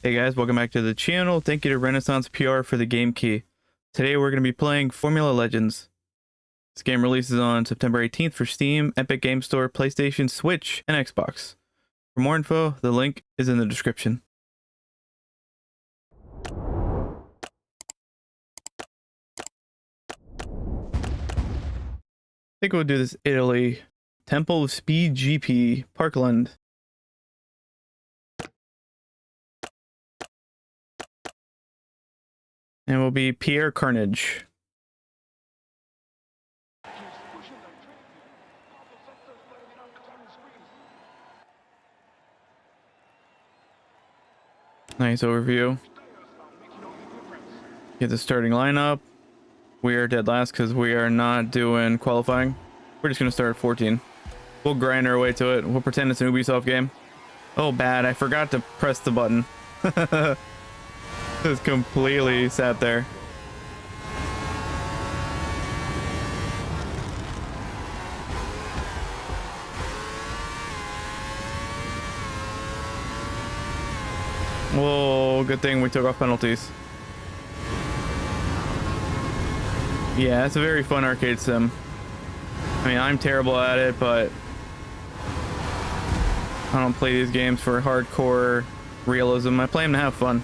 Hey guys, welcome back to the channel. Thank you to Renaissance PR for the game key. Today we're going to be playing Formula Legends. This game releases on September 18th for Steam, Epic Game Store, PlayStation, Switch, and Xbox. For more info, the link is in the description. I think we'll do this Italy. Temple of Speed GP, Parkland. And will be Pier Carnage. Nice overview. Get the starting lineup. We are dead last because we are not doing qualifying. We're just going to start at 14. We'll grind our way to it. We'll pretend it's an Ubisoft game. Oh, bad. I forgot to press the button. Just completely sat there. Whoa, good thing we took off penalties. Yeah, it's a very fun arcade sim. I mean, I'm terrible at it, but I don't play these games for hardcore realism. I play them to have fun.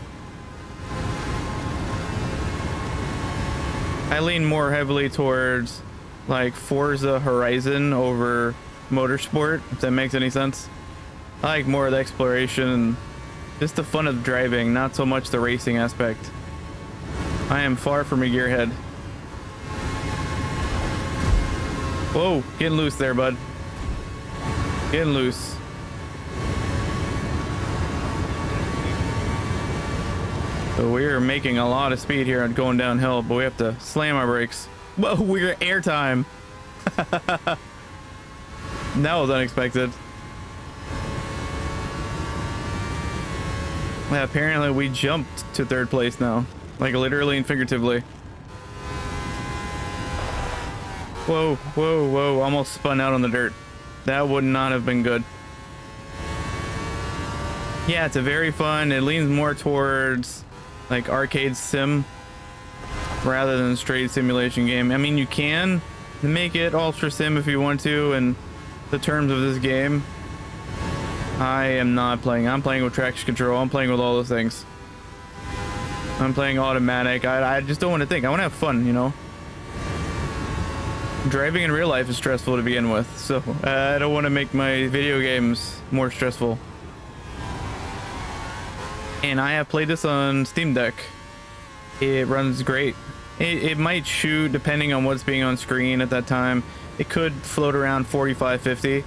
I lean more heavily towards like Forza Horizon over motorsport, if that makes any sense. I like more of the exploration and just the fun of driving, not so much the racing aspect. I am far from a gearhead. Whoa, getting loose there, bud. Getting loose. So we're making a lot of speed here and going downhill, but we have to slam our brakes. Whoa, we're airtime. That was unexpected. Yeah, apparently we jumped to third place now, like literally and figuratively. Whoa, whoa, whoa, almost spun out on the dirt. That would not have been good. Yeah, it's a very fun, it leans more towards like arcade sim rather than straight simulation game. I mean, you can make it ultra sim if you want to in the terms of this game. I am not playing. I'm playing with traction control. I'm playing with all those things. I'm playing automatic. I just don't want to think. I want to have fun, you know. Driving in real life is stressful to begin with, so I don't want to make my video games more stressful. And I have played this on Steam Deck. It runs great. It might shoot depending on what's being on screen at that time. It could float around 45, 50.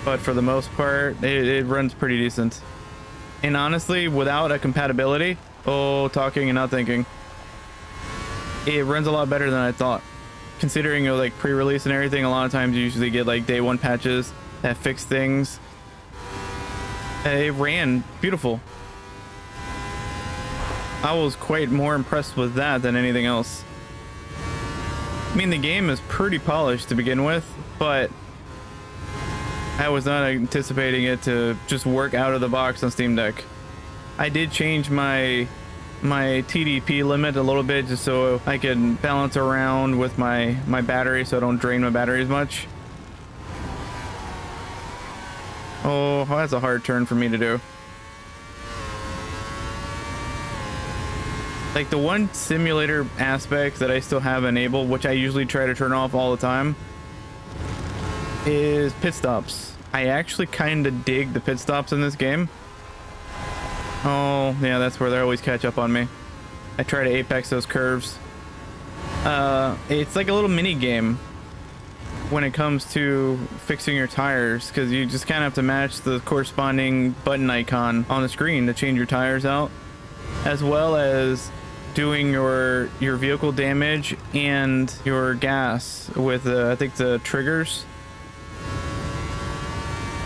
But for the most part, it runs pretty decent. And honestly, without a compatibility, talking and not thinking, it runs a lot better than I thought. Considering like pre-release and everything, a lot of times you usually get like day one patches that fix things. It ran beautiful. I was quite more impressed with that than anything else. I mean, the game is pretty polished to begin with, but I was not anticipating it to just work out of the box on Steam Deck. I did change my TDP limit a little bit just so I can balance around with my battery so I don't drain my battery as much. Oh, that's a hard turn for me to do. Like the one simulator aspect that I still have enabled, which I usually try to turn off all the time, is pit stops. I actually kind of dig the pit stops in this game. Oh, yeah, that's where they always catch up on me. I try to apex those curves. It's like a little mini game when it comes to fixing your tires, because you just kind of have to match the corresponding button icon on the screen to change your tires out, as well as doing your vehicle damage and your gas with I think the triggers.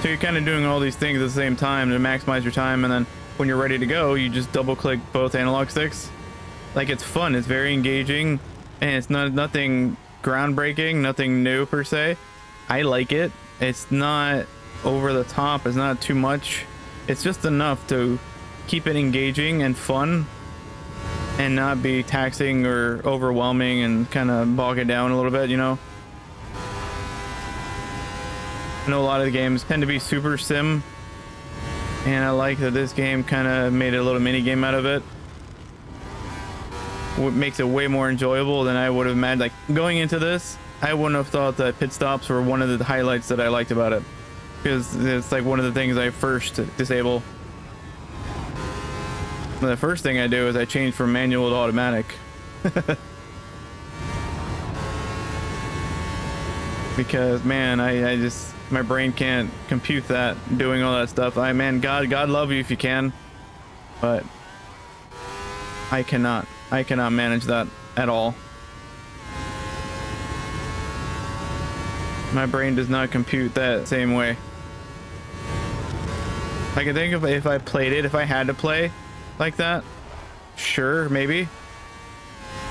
So you're kind of doing all these things at the same time to maximize your time, and then when you're ready to go, you just double click both analog sticks. Like, it's fun, it's very engaging, and it's nothing groundbreaking, nothing new per se. I like it. It's not over the top, it's not too much. It's just enough to keep it engaging and fun and not be taxing or overwhelming and kind of bog it down a little bit, you know. I know a lot of the games tend to be super sim, and I like that this game kind of made a little mini game out of it. What makes it way more enjoyable than I would have imagined. Like, going into this, I wouldn't have thought that pit stops were one of the highlights that I liked about it, because it's like one of the things I first disable. The first thing I do is I change from manual to automatic. Because man, I just, my brain can't compute that, doing all that stuff. Man, God love you if you can, but I cannot manage that at all. My brain does not compute that same way. I can think of if I played it, if I had to play like that, sure, maybe,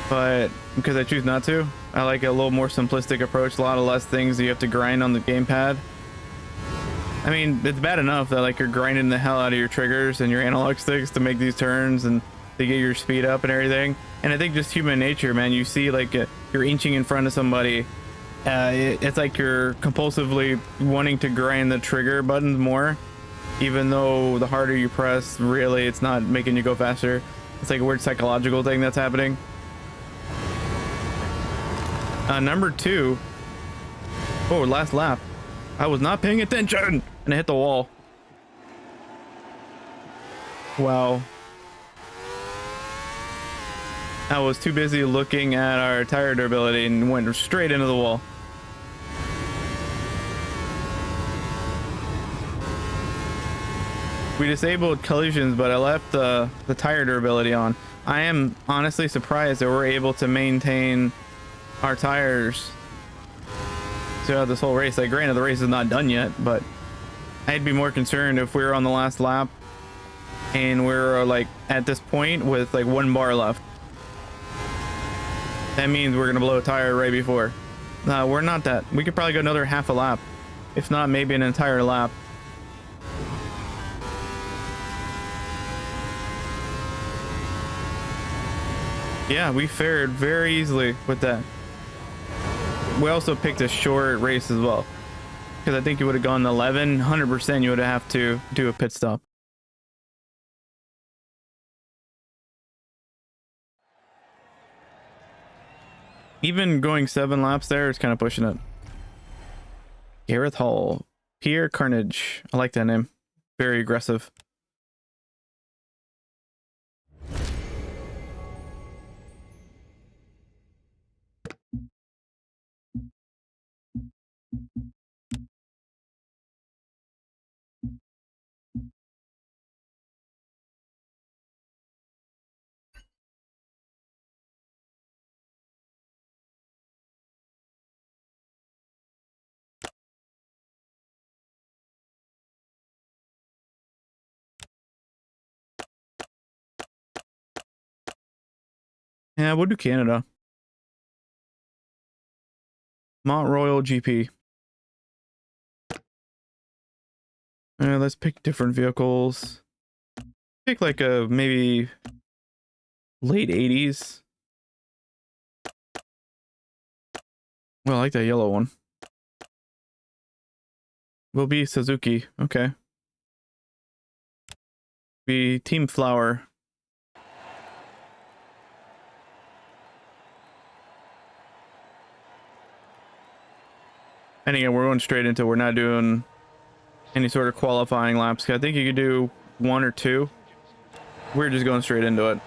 but because I choose not to, I like a little more simplistic approach, a lot of less things that you have to grind on the gamepad. I mean, it's bad enough that like you're grinding the hell out of your triggers and your analog sticks to make these turns and to get your speed up and everything. And I think just human nature, man, you see like you're inching in front of somebody, it's like you're compulsively wanting to grind the trigger buttons more, even though the harder you press, really it's not making you go faster. It's like a weird psychological thing that's happening. Number 2. Oh, last lap. I was not paying attention and I hit the wall. Wow. I was too busy looking at our tire durability and went straight into the wall. We disabled collisions, but I left the tire durability on. I am honestly surprised that we're able to maintain our tires throughout this whole race. Like, granted, the race is not done yet, but I'd be more concerned if we were on the last lap and we're like at this point with like 1 bar left. That means we're gonna blow a tire right before. We're not that. We could probably go another half a lap, if not maybe an entire lap. Yeah, we fared very easily with that. We also picked a short race as well, because I think you would have gone 11, 100% you would have to do a pit stop. Even going 7 laps there is kind of pushing it. Gareth Hall, Pier, Carnage. I like that name. Very aggressive. Yeah, we'll do Canada. Mont Royal GP. Let's pick different vehicles. Pick like a maybe late 80s. Well, I like that yellow one. Will be Suzuki. Okay. Be Team Flower. And again, we're going straight into, we're not doing any sort of qualifying laps. I think you could do 1 or 2. We're just going straight into it.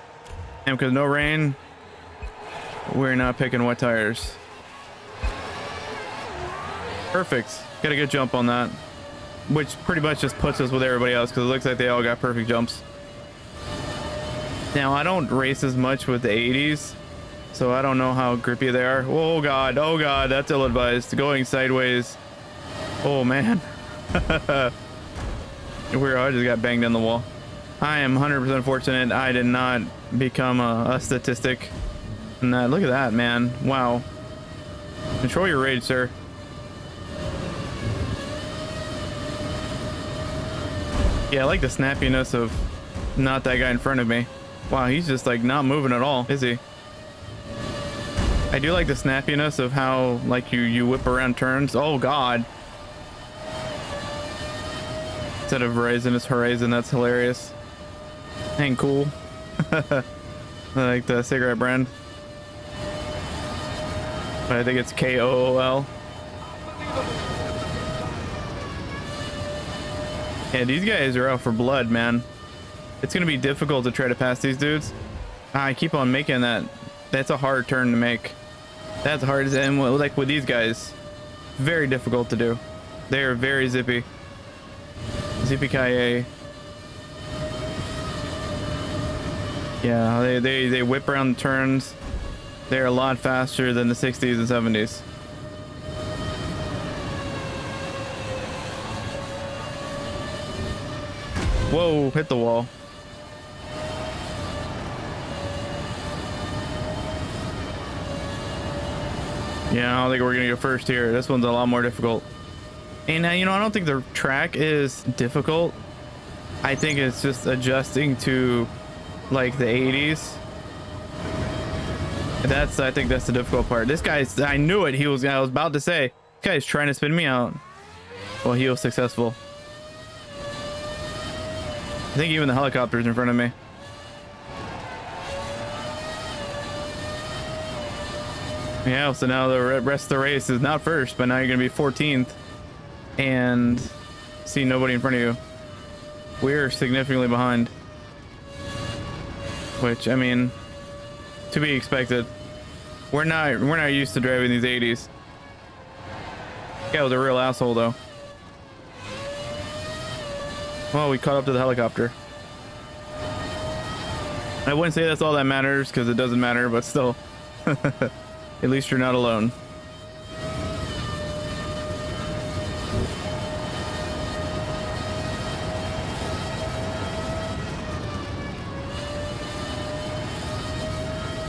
And because no rain, we're not picking wet tires. Perfect. Got a good jump on that, which pretty much just puts us with everybody else, because it looks like they all got perfect jumps. Now, I don't race as much with the 80s, so I don't know how grippy they are. Oh god, that's ill-advised. Going sideways. Oh man. I just got banged in the wall. I am 100% fortunate I did not become a statistic. And look at that, man. Wow. Control your rage, sir. Yeah, I like the snappiness of Not that guy in front of me. Wow, he's just like not moving at all, is he? I do like the snappiness of how like you whip around turns. Oh god. Instead of Horizon, it's Horizon. That's hilarious. Ain't cool. I like the cigarette brand. But I think it's KOOL. Yeah, these guys are out for blood, man. It's gonna be difficult to try to pass these dudes. I keep on making that. That's a hard turn to make. That's hard, and like with these guys, very difficult to do. They are very zippy. Zippy Kaye. Yeah, they whip around the turns. They're a lot faster than the 60s and 70s. Whoa, hit the wall. Yeah, I don't think we're gonna go first here. This one's a lot more difficult. And you know, I don't think the track is difficult. I think it's just adjusting to like the 80s. I think that's the difficult part. This guy's, I knew it. I was about to say, this guy's trying to spin me out. Well, he was successful. I think even the helicopter's in front of me. Yeah, so now the rest of the race is not first, but now you're gonna be 14th and see nobody in front of you. We're significantly behind, which, I mean, to be expected. We're not used to driving these 80s. Yeah, was a real asshole though. Well, we caught up to the helicopter. I wouldn't say that's all that matters because it doesn't matter, but still. At least you're not alone.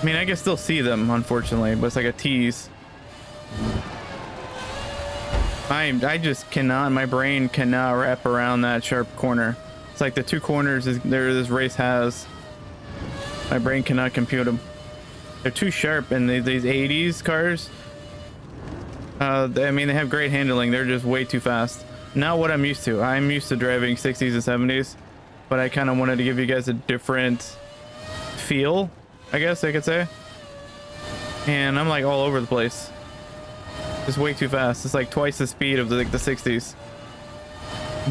I mean, I can still see them, unfortunately, but it's like a tease. I just cannot, my brain cannot wrap around that sharp corner. It's like the two corners this race has. My brain cannot compute them. They're too sharp, and these 80s cars, I mean, they have great handling. They're just way too fast. Not what I'm used to. I'm used to driving 60s and 70s, but I kind of wanted to give you guys a different feel, I guess I could say. And I'm like all over the place. Just way too fast. It's like twice the speed of the 60s.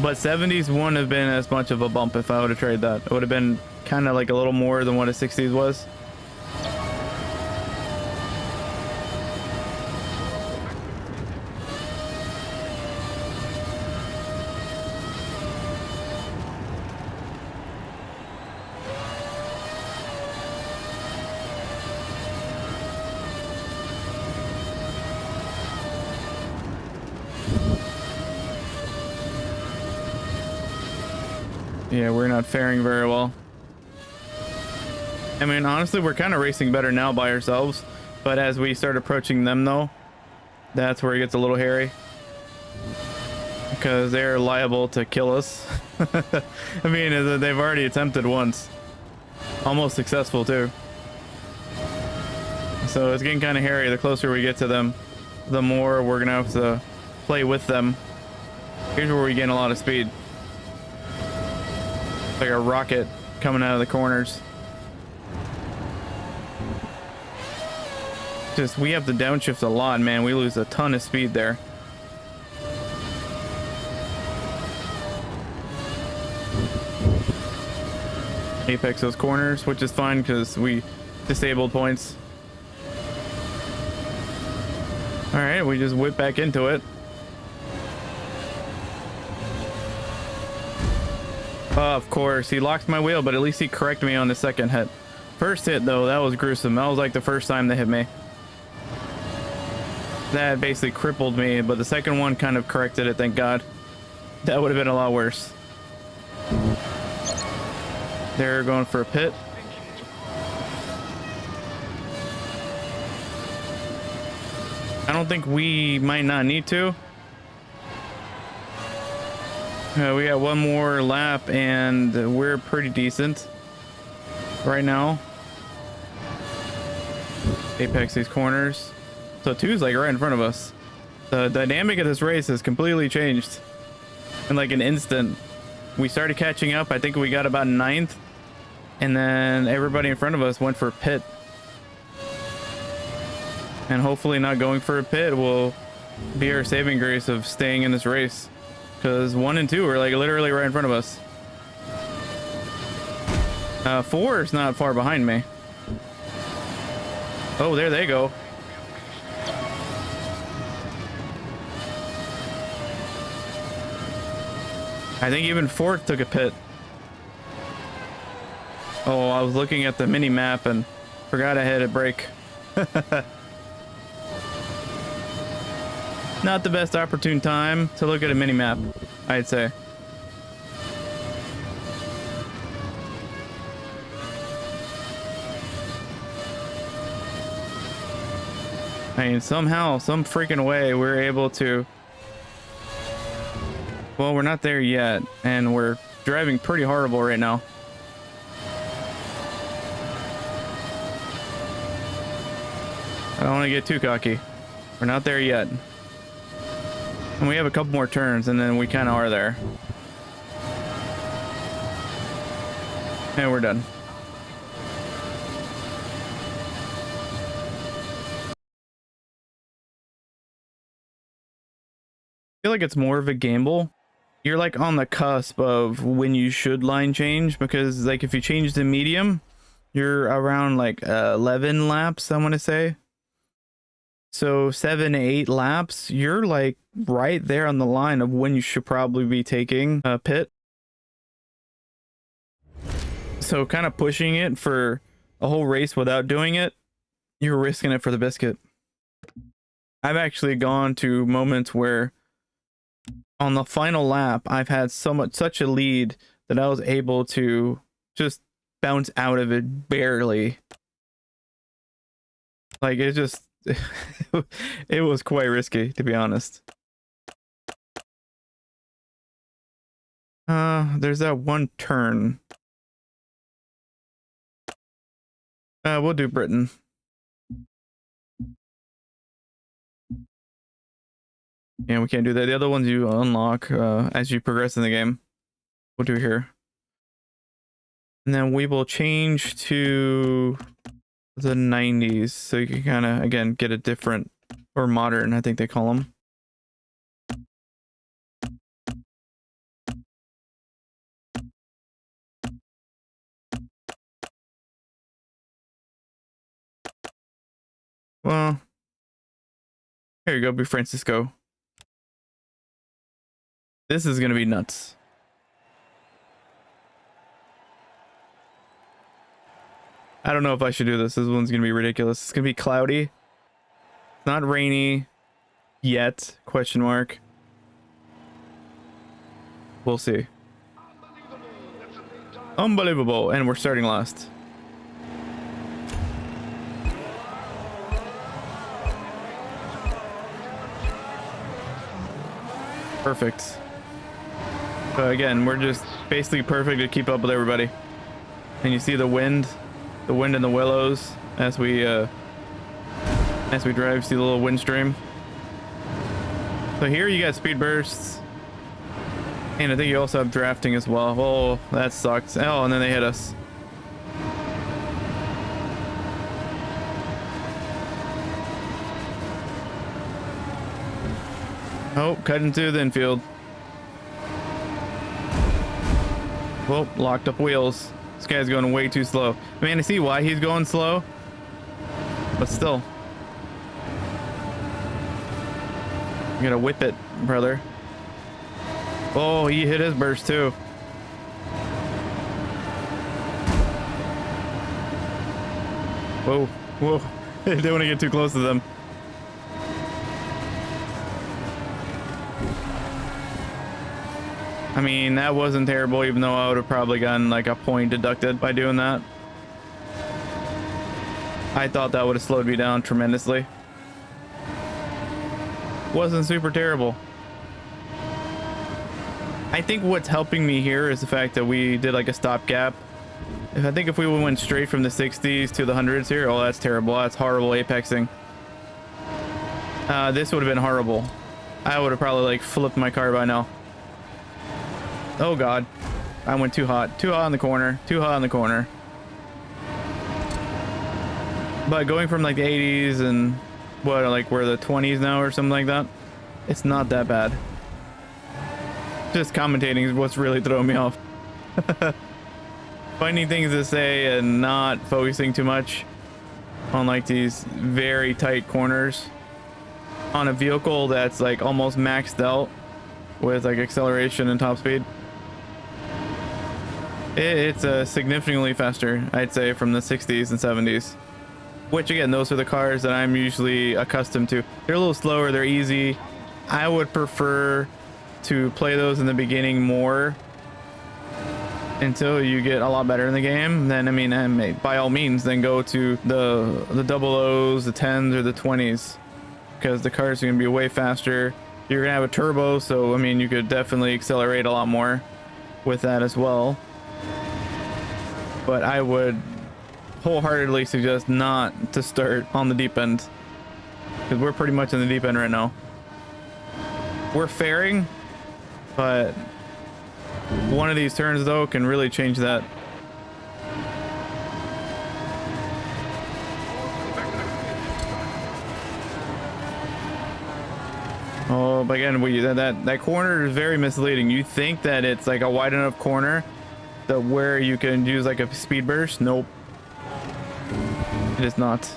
But 70s wouldn't have been as much of a bump if I would have tried that. It would have been kind of like a little more than what a 60s was. Yeah, we're not faring very well. I mean, honestly, we're kind of racing better now by ourselves, but as we start approaching them though, that's where it gets a little hairy because they're liable to kill us. I mean, they've already attempted once, almost successful too. So it's getting kind of hairy. The closer we get to them, the more we're gonna have to play with them. Here's where we gain a lot of speed. Like a rocket coming out of the corners. Just, we have to downshift a lot, man. We lose a ton of speed there. Apex those corners, which is fine because we disabled points. All right, we just whip back into it. Of course, he locked my wheel, but at least he corrected me on the second hit. First hit, though, that was gruesome. That was like the first time they hit me. That basically crippled me, but the second one kind of corrected it, thank God. That would have been a lot worse. They're going for a pit. I don't think we might not need to. We got one more lap and we're pretty decent right now. Apex these corners. So two's like right in front of us. The dynamic of this race has completely changed in like an instant. We started catching up. I think we got about 9th, and then everybody in front of us went for a pit. And hopefully not going for a pit will be our saving grace of staying in this race, because 1 and 2 are like literally right in front of us. 4 is not far behind me. Oh, there they go. I think even 4th took a pit. Oh, I was looking at the mini map and forgot I had a break. Not the best opportune time to look at a mini map, I'd say. I mean, somehow, some freaking way, we're able to... Well, we're not there yet, and we're driving pretty horrible right now. I don't want to get too cocky. We're not there yet. And we have a couple more turns, and then we kind of are there. And we're done. I feel like it's more of a gamble. You're like on the cusp of when you should line change, because like if you change to medium, you're around like 11 laps, I want to say. So 7 to 8 laps, you're like right there on the line of when you should probably be taking a pit. So kind of pushing it for a whole race without doing it, you're risking it for the biscuit. I've actually gone to moments where on the final lap, I've had such a lead that I was able to just bounce out of it barely. Like it just, it was quite risky, to be honest. There's that one turn. We'll do Britain. Yeah, we can't do that. The other ones you unlock as you progress in the game. We'll do here. And then we will change to the 90s. So you can kind of, again, get a different, or modern, I think they call them. Well, here you go, be Francesco. This is gonna be nuts. I don't know if I should do this. This one's gonna be ridiculous. It's gonna be cloudy. It's not rainy yet, question mark. We'll see. Unbelievable. And we're starting last. Perfect. So again, we're just basically perfect to keep up with everybody. And you see the wind in the willows as we drive. See the little wind stream. So here you got speed bursts, and I think you also have drafting as well. Oh, that sucks. Oh, and then they hit us. Oh, cutting through the infield. Well, locked up wheels. This guy's going way too slow. I mean, I see why he's going slow, but still. You gotta whip it, brother. Oh, he hit his burst too. Whoa, whoa. Don't want to get too close to them. I mean, that wasn't terrible, even though I would have probably gotten like a point deducted by doing that. I thought that would have slowed me down tremendously. Wasn't super terrible. I think what's helping me here is the fact that we did like a stopgap. I think if we went straight from the 60s to the hundreds here, oh, that's terrible. That's horrible apexing. This would have been horrible. I would have probably like flipped my car by now. Oh God, I went too hot. Too hot on the corner. Too hot on the corner. But going from like the 80s and what, like we're the 20s now or something like that, it's not that bad. Just commentating is what's really throwing me off. Finding things to say and not focusing too much on like these very tight corners on a vehicle that's like almost maxed out with like acceleration and top speed. It's significantly faster, I'd say, from the 60s and 70s, which again, those are the cars that I'm usually accustomed to. They're a little slower, they're easy. I would prefer to play those in the beginning more until you get a lot better in the game. Then I mean, by all means, then go to the double O's, the 10s, or the 20s, because the cars are going to be way faster. You're going to have a turbo, so I mean, you could definitely accelerate a lot more with that as well. But I would wholeheartedly suggest not to start on the deep end, because we're pretty much in the deep end right now. We're fairing, but one of these turns though can really change that. Oh, but again, that corner is very misleading. You think that it's like a wide enough corner that where you can use like a speed burst. Nope, it is not.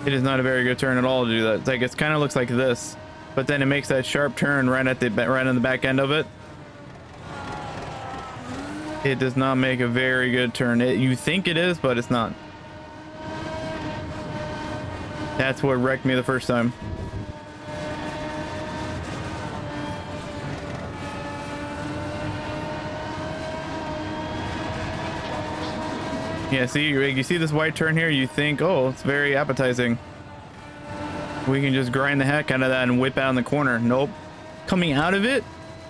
It is not a very good turn at all to do that. It's like, it kind of looks like this, but then it makes that sharp turn right on the back end of it. It does not make a very good turn. You think it is, but it's not. That's what wrecked me the first time. Yeah, see, you see this white turn here, you think, oh, it's very appetizing. We can just grind the heck out of that and whip out in the corner. Nope. Coming out of it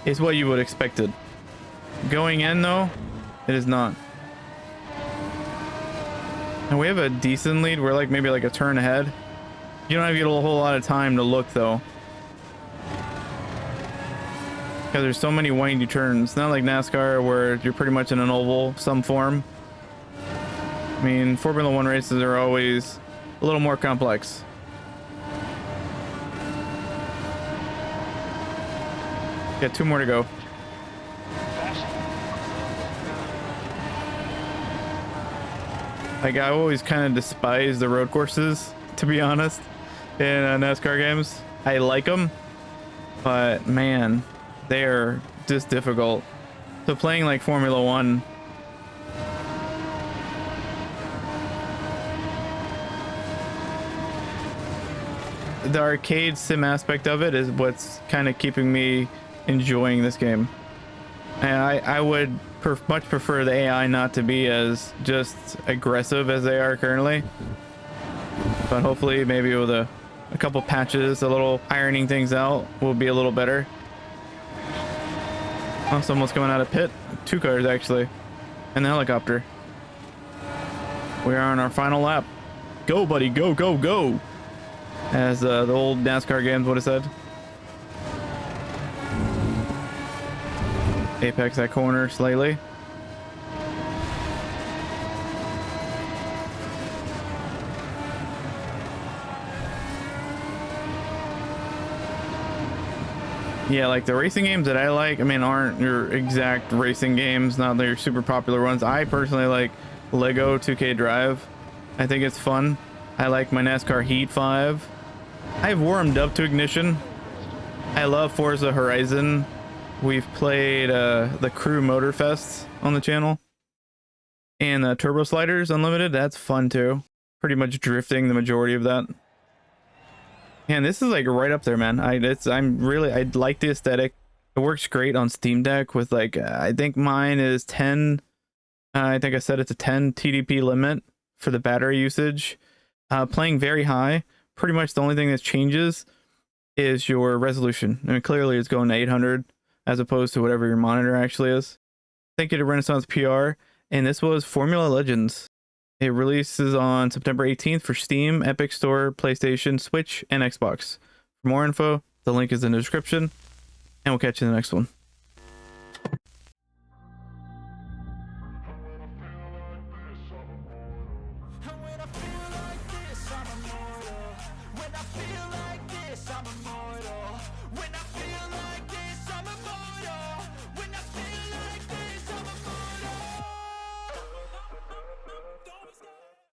is what you would expected. Going in though, it is not. And we have a decent lead. We're like maybe like a turn ahead. You don't have to get a whole lot of time to look though, because there's so many windy turns. It's not like NASCAR where you're pretty much in an oval some form. I mean, Formula One races are always a little more complex. Got 2 more to go. Like, I always kind of despise the road courses, to be honest, in NASCAR games. I like them, but man, they are just difficult. So playing like Formula One, the arcade sim aspect of it is what's kind of keeping me enjoying this game. And I would much prefer the AI not to be as just aggressive as they are currently, but hopefully maybe with a couple patches, a little ironing things out, will be a little better. Oh, someone's coming out of pit. 2 cars actually, and the helicopter. We are on our final lap. Go buddy, go go go, as the old NASCAR games would have said. Apex that corner slightly. Yeah, like the racing games that I like, I mean, aren't your exact racing games, not their super popular ones. I personally like Lego 2K Drive. I think it's fun. I like my NASCAR Heat 5. I've warmed up to Ignition. I love Forza Horizon. We've played the Crew Motorfest on the channel, and Turbo Sliders Unlimited. That's fun too. Pretty much drifting the majority of that. And this is like right up there, man. I like the aesthetic. It works great on Steam Deck with like I think mine is 10. I think I set it to 10 TDP limit for the battery usage. Playing very high. Pretty much the only thing that changes is your resolution. I mean, clearly it's going to 800. as opposed to whatever your monitor actually is. Thank you to Renaissance PR, and this was Formula Legends. It releases on September 18th for Steam, Epic Store, PlayStation, Switch, and Xbox. For more info, the link is in the description, and we'll catch you in the next one. When I feel like this, I'm immortal.